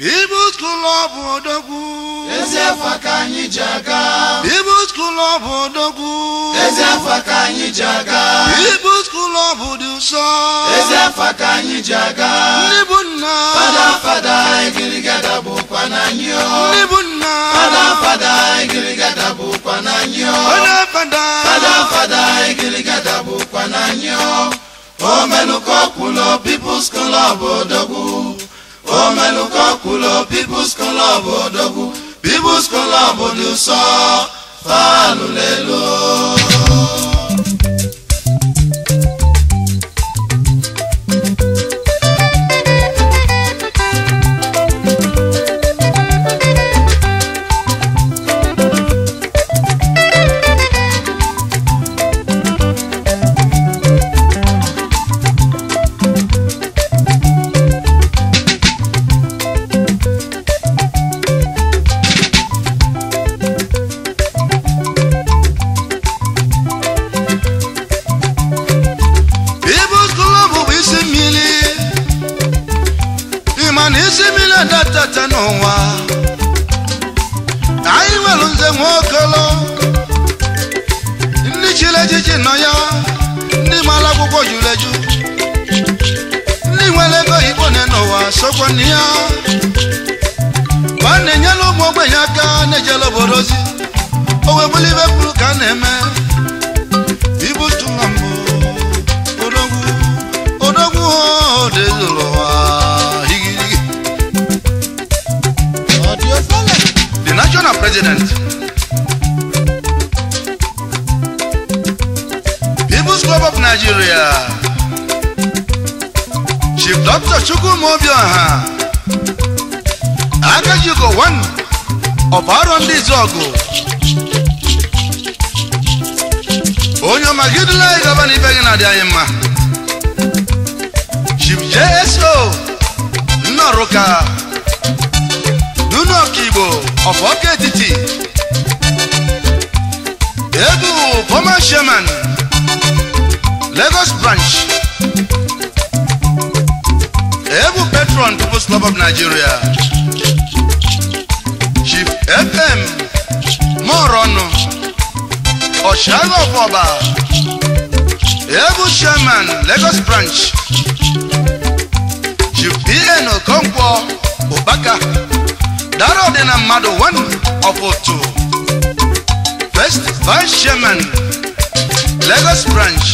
People's Club Odogwu Ezefa kanyi jaga People's Club Odogwu Ezefa kanyi jaga People's Club Oduso Ezefa kanyi jaga Nibunna Fada igirigada bukwa nanyo Nibunna Fada igirigada bukwa nanyo Fada igirigada bukwa nanyo Omeluko kulo People's Club Odogwu Omeluko kulo People's Club Odogwu People's Club Oduso Falulelo The national president People's Club of Nigeria Chief Dr. Chukwuma Obiaha Akajuko one of Arondi Zogo Onyo Magidula Gabani Begina Diayema Chief JSO Noroka Nuno Kibo of Oketiti Ebu former chairman Lagos branch Ebu patron People's Club of Nigeria Chief FM Morono Oshago Foba Ebu chairman Lagos branch Chief E.N. Okonkwo Obaka Daro Dena Mado 1 of O2 First Vice Chairman Lagos Branch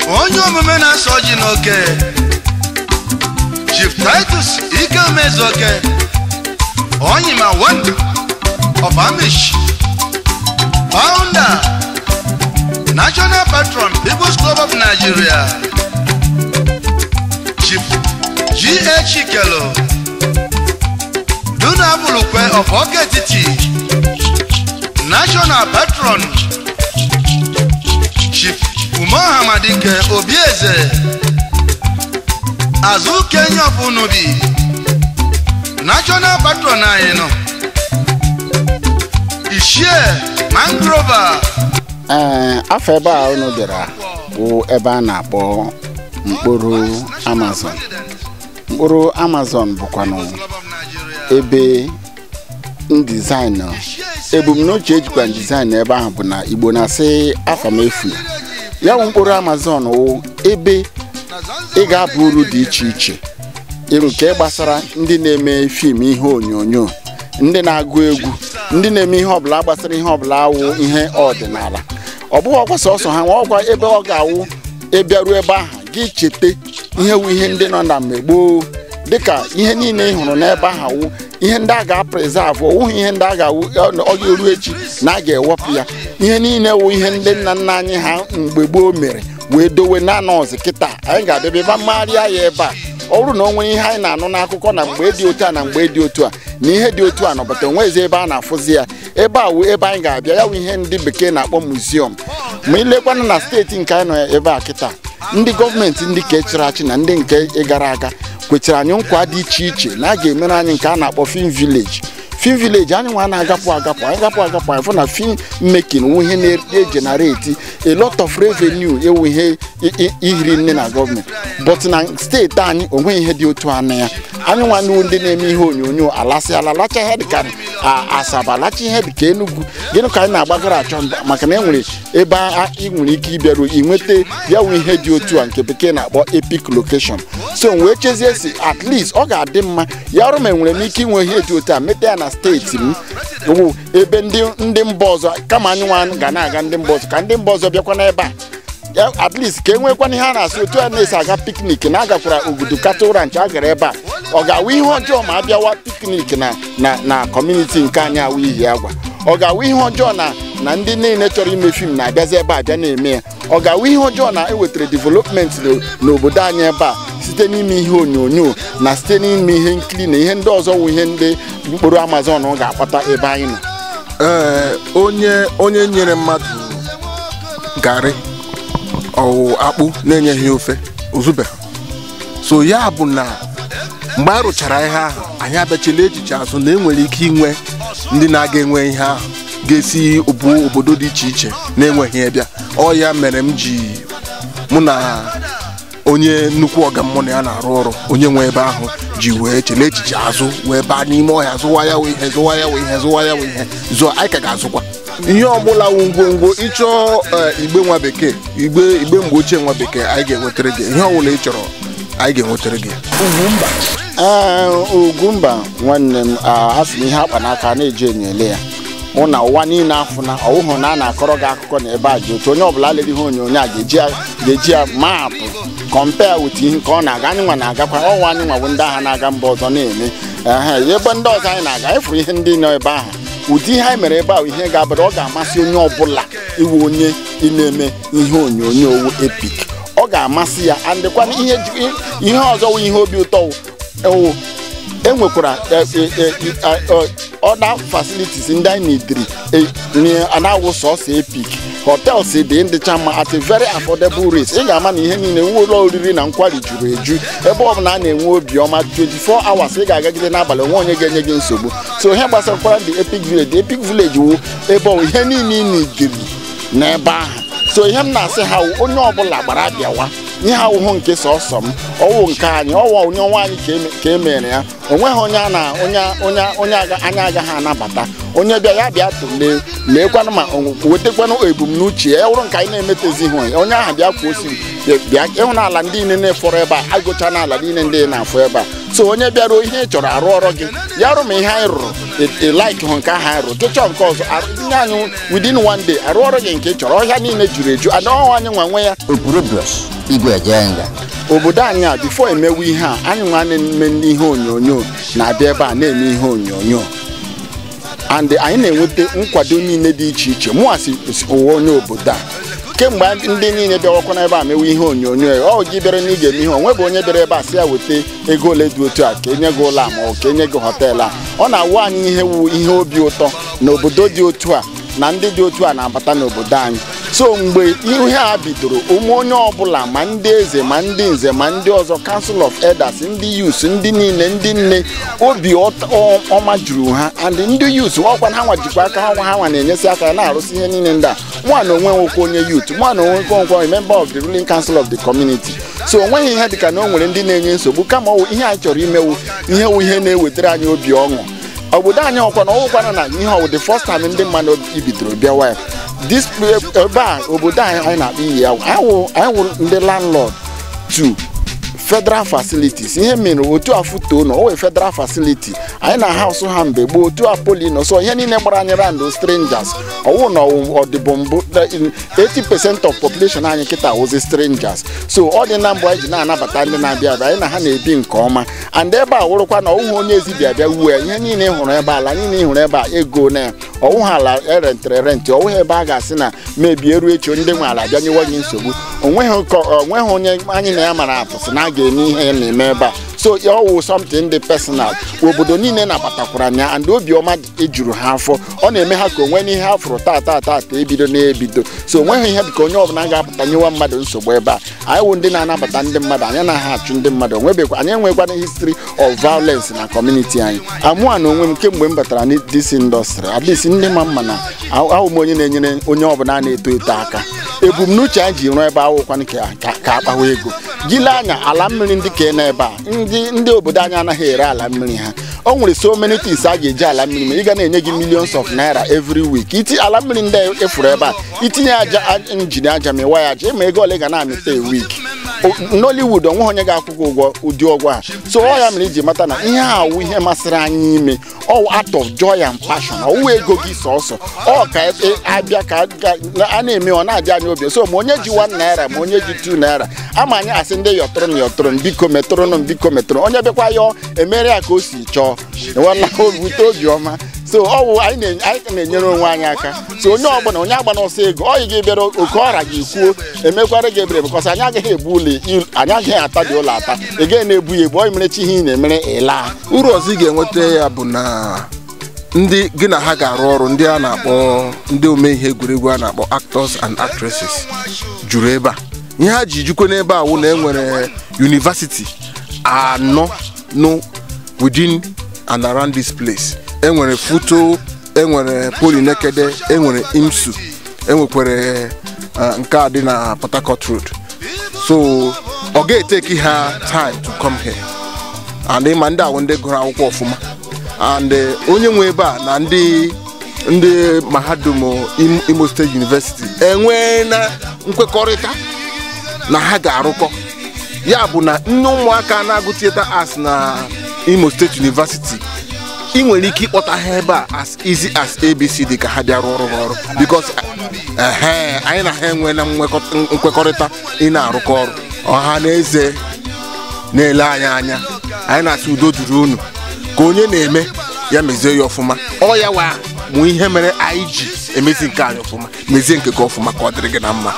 Onyo Mumena Sojinoke Chief Titus Ike Mezoke Onyima 1 of Amish Founder National Patron People's Club of Nigeria Chief G.H. Ikelo Duna Bulukwe of Oketiti National Patron Chief Umahamadike Obieze Azu Kenya Punubi National Patron Ayeno Ishie Mangrova Afeba Onodera Bu Ebana Bo Mkporo Amazon Mkporo Amazon bukwano ebe designer ebumnoche ejikwa design ebe ahụ bụ na Igbo na-asị afamefu ya mkporo Amazon o ebe ị ga-abụ uru dị iche iche nke gbasara ndị na-eme film ihe onyonyo ndị na-agụ egwu ndị na-eme ihe ọbụla gbasara ihe ọbụla awụ ihe ọdịnala ọ bụghị ọkwasa ọsọ ha nwa ọgwa ebe ọ ga-awụ ebiaru ebe ahụ gị chete ihe wu ihe ndị nọ na mgbe gboo dịka ihe niile ị hụrụ n'ebe ahụ ihe ndị a ga-preserve ọwụ ihe ndị a ga-awụ ọ ga-eru echi na a ga-ewepụ ya ihe niile wụ ihe ndị nna nna anyị ha mgbe gboo mere wee dowe na nọọsụ kịta anyị ga-abịa ebe mmagharị ya ebe a ọ bụrụ na o nwere ihe anyị na-anụ n'akụkọ na mgbe dị otu a na mgbe dị otu a na ihe dị otu a nọbata onwezi ebe a na-afụzi ya ebe a wụ ebe anyị ga-abịa ya wụ ihe ndị bekee na-akpọ museum ma ilekwana na steeti nke anyị nọ ebe a kịta ndị gọọmenti ndị ka echiri achị na ndị nke gara aga kwechara anyị nkwa dị iche iche na a ga-emere anyị nke a na-akpọ film village film village anyị nwa na-agapụ anyị fụ na film making nwe ihe na-egenerate a lot of revenue ewu ihe ihiri nne na gọọmenti but na steeti anyị onwe ihe dị otu anụ ya anyị nwa ndị na-eme ihe onyonyo lacha ihe dịka Asaba lacha ihe dịka Enugu gịnị ka anyị na-agbagara achọ maka na enwere ebe ị nwere ike ịbịaru inweta ya nwe ihe dị otu a nke bekee na-akpọ epic location so wee chezie si at least ọ ga-adị mma ya ọrụ ma enwere m ike inwe ihe dị otu a meta ya na steeti m wụ ebe ndị mba ọzọ kama anyị nwa ga na-aga ndị mba ọzọ ka ndị mba ọzọ bịakwa n'ebe a at least ka enwekwana ihe a na-asị otu a na-esi aga piknik na agakwara Ogudu Cattle Ranch a gara ebe a ọ ga-awụ ihe ọjọọ ma abịawa piknik na kọmuniti nke anyị awụ ihe agwa ọ ga-awụ ihe ọjọọ na ndị niile chọrọ ime fim na-abịazi ebe a bịa na-eme ya ọ ga-awụ ihe ọjọọ na ewetara development n'obodo anyị ebe a site n'ime ihe onyonyo na site n'ime ihe nkiri na ihe ndị ọzọ wụ ihe ndị mkpụrụ Amazon ga-akpata ebe anyị nọ. onye nyere mmadụ garị ọwụ akpụ na-enyeghị ofe ozube so ya bụ na mgbe a rụchara ihe ahụ anyị abịachila echiche azụ na enwere ike inwe ndị na-aga enwe ihe ahụ ga-esi obodo dị iche iche na-enweghị ịbịa ọ ya mere m ji mụ na onye nnukwu ọga mmụọ na ya na-arụ ọrụ onye nwe ebe ahụ ji wee chele echiche azụ wee baa n'ime ọhịa zụwa ya ihe zụọ anyị ka ga-azụkwa ihe ọbụla wụ ngwongwo ịchọọ igbe nwa bekee igbe mgbe ochie nwa bekee anyị ga-enwetara gị ihe ọbụla ị chọrọ anyị ga-enwetara gị. Ugwumba nwanne m asị m ihe akpa n'aka na-eji enyele ya mụ na ụwa niile afụ na ọwụhụ na a na-akọrọ gị akụkọ na ebe a ji otu onye ọbụla lere ihe onyonyo a ga-eji ya maapụ kọmpea wit ihe nke ọ na-aga anyị nwa na-agakwa ọnwa anyị nwa bụ ndị agha na-aga mba ọzọ na-eme ebe ndị ọzọ anyị na-aga ịfụrụ ihe ndị nọ ebe ahụ ụdị ihe anyị mere ebe ahụ ihe ga-abara ọ ga-amasị onye ọbụla iwu onye ị na-eme ihe onyonyo owu epik ọ ga-amasị ya andịkwana ihe ọzọ wụ ihe obi ụtọ wụ enwekwara other facilities ndị anyị na-ediri na-awụ sọsọ epik hotels dị ndịcha mma at a very affordable rate ị ga-ama na ihe niile nwe ụlọ oriri na nkwari juru eju ebe ọ bụla a na-enwe obi ọma 24 hours ị ga-agagide n'abalị onwe onye ga-enye gị nsogbu so ihe gbasakwara the epic village wụ ebe ihe niile ị na-ediri n'ebe ahụ so ihe m na-asị ha onye ọbụla gbara bịawa ihe awụhụ nke sọsọ m ọwụ nke anyị ọwa onye ọnwa anyị ka e mere ya onweghị onye anya agaghị anabata onye bịa ya bịa tụlee leekwanụ ma wetakwanụ ebumnuche ya wụrụ nke anyị na-emetezighị onye ahụ bịa kwuo osi bịa ịhụ na ala ndị niile na-efọrọ ebe a agụcha na ala niile ndị na-afụ ebe a so onye bịara ihe ị chọrọ arụ ọrụ gị ya arụ ma ihe anyị rụrụ like hụ nke ahụ anyị rụrụ kechọ nke ọzọ nye anyị within one day arụ ọrụ gị nke ị chọrọ ọhịa niile juru eju adọghọ anyị nwa nwe ya obodo anyị a bifo emewe ihe a anyị nwa na-eme ihe onyonyo na-abịa ebe a na-eme ihe onyonyo and anyị na-enweta nkwado niile dị iche iche mụasị ụwa onye obodo a kemgbe ndị niile bịawakwa n'ebe a mewe ihe onyonyo ọ gị bịara na ị ga-eme ihe onwe bụ onye bịara ebe a sị ya weta ego ole dị otu a ka enye gị ụlọ a ma ọ ka enye gị họteelụ a ọ na-awụ anyị ihe obi ụtọ na obodo dị otu a na ndị dị otu a na-abata n'obodo anyị so mgbe ihe a bidoro ụmụ onye ọbụla ma ndị eze ma ndị nze ma ndị ọzọ Council of Elders ndị youths ndị niile ndị nne obi ọma juru ha and ndị youths ọkwa ha nwa jikwa aka ha nwa na-enyesi aka na-arụsị ihe niile ndị a nwa na onwe nwekwa onye youth nwa na onwe nkwonkwo member of the ruling council of the community so onweghị ihe dịka na o nwere ndị na-enye nsogbu kama ihe anyị chọrọ imewu ihe na-ewetara anyị obi ọṅụ obodo anyị ọkwa na ọwụkwana na ihe ọwụ the first time ndị mmadụ ibidoro bịawa ya ebe a obodo anyị na-akpọ iyi anyị wụrụ ndị landlord to federal facilities ihe mere otu afụto na owe federal facility anyị na house ha mgbe gboo otu apoli nọ so ihe niile gbara anyị rando strangers ọwụ na ọdịbọ mbụ 80% of population anyị kịta wụzi strangers so ọ dị na mbụ anyị ji na-anabata ndị na-abịa abịa anyị na ha na-ebi nke ọma and ebe a wụrụkwa na ọwụhụ onye ezibịa abịa wuo ya ihe niile hụrụ ebe ala niile hụrụ ebe a ego na ya ọwụhụ ala erentịrị ọwụghị ebe a ga-asị na mebie ruo echi ndị nwe ala bịa nyewe gị nsogbu onweghị onye anyị na ya mara apụsị na a ga-eme ihe na-eme ebe a so ya ọwụ something dị personal obodo niile na-abatakwara anya and obiọma ejuru ha afọ ọ na-eme ha ka onwe n'ihe ha fụrụ tata ebido na-ebido so onweghị ihe dịka onye ọbụla ga-apụta nyewa mmadụ nsogbu ebe a anyị wụ ndị na-anabata ndị mmadụ anyị na-ha achụ ndị mmadụ anyị enwekwana history of violence na community anyị amụa na onwe m kemgbe m batara na this industry at least ndị ma mma na ahụ m onye na-enyere onye ọbụla na-eto eto aka ebumnuche anyị ji rụọ ebe ahụkwanụ ka akpawa ego gile anya ala mmiri ndị ka n'ebe a ndị obodo anyị anaghị ere ala mmiri ha o nwere so many things a ga-eji ala mmiri ma ị ga na-enye gị millions of naira every week iti ala mmiri ndị efuru ebe a itinye aja injin aja ma ịwa ya aja ma ego ole ga na-amịta a week Nollywood onwe onye ga-akwụ ụgwọ ụdị ọgwụ a so ọ ya mere iji mata na ihe a wụ ihe masịrị anyị ime ọ out of joy and passion ọwụ ego gị sọsọ ọ ka abịa ka a na-eme ọ na-adị anyị obi so ma onye ji 1 naira ma onye ji 2 naira ama anyị asị ndị yọtụrụ biko metụrụ onye bịakwa yọọ emere ya ka o si chọọ enwela wute obiọma so ọwụ anyị na-enyere onwe anyị aka so onye ọbụla onye agba n'ọsọ ego ọ yi gị bịara oke ọra gị kwuo emekwara gị ebere bịkọs anyị agaghị ebu ụlọ anyị agaghị ata dị ụlọ ata ị gaghị na-ebu ya ebu ọ mere chi ihe ị na-emere ịla uru ọzọ ị ga-enweta ya bụ na ndị gị na ha ga-arụ ọrụ ndị a na-akpọ ndị ome ihe egwuregwu a na-akpọ actors and actresses juru ebe a ihe ha ji jikwa n'ebe a wụ na enwere university anọ no within and around this place enwere Futo enwere Polynekede enwere IMSU enwekwere nke a dị na Port Harcourt Road so ọ ga-eteki ha time to come here and ma ndị ahụ ndị gụrụ akwụkwọ ọfụma and onye nwe ebe a na ndị mahadum Imo State University enwee na nkwekọrịta na ha ga-arụkọ ya bụ na nne ụmụaka na-agụ theater arts na Imo State University ị nwere ike ịkpọta ha ebe a as easy as ABCD ka ha bịa rụọ ọrụ because anyị na ha enwe na nkwekọrịta ị na-arụkọ ọrụ ọha na eze na-ele anya anyị na-asị udo duru unu ka onye na-eme ya mezie ya ọfụma ọ ya wa mụ ihe mere anyị ji emezi nke anyị ọfụma mezie nke gị ọfụma ka ọ dịrị gị na mma.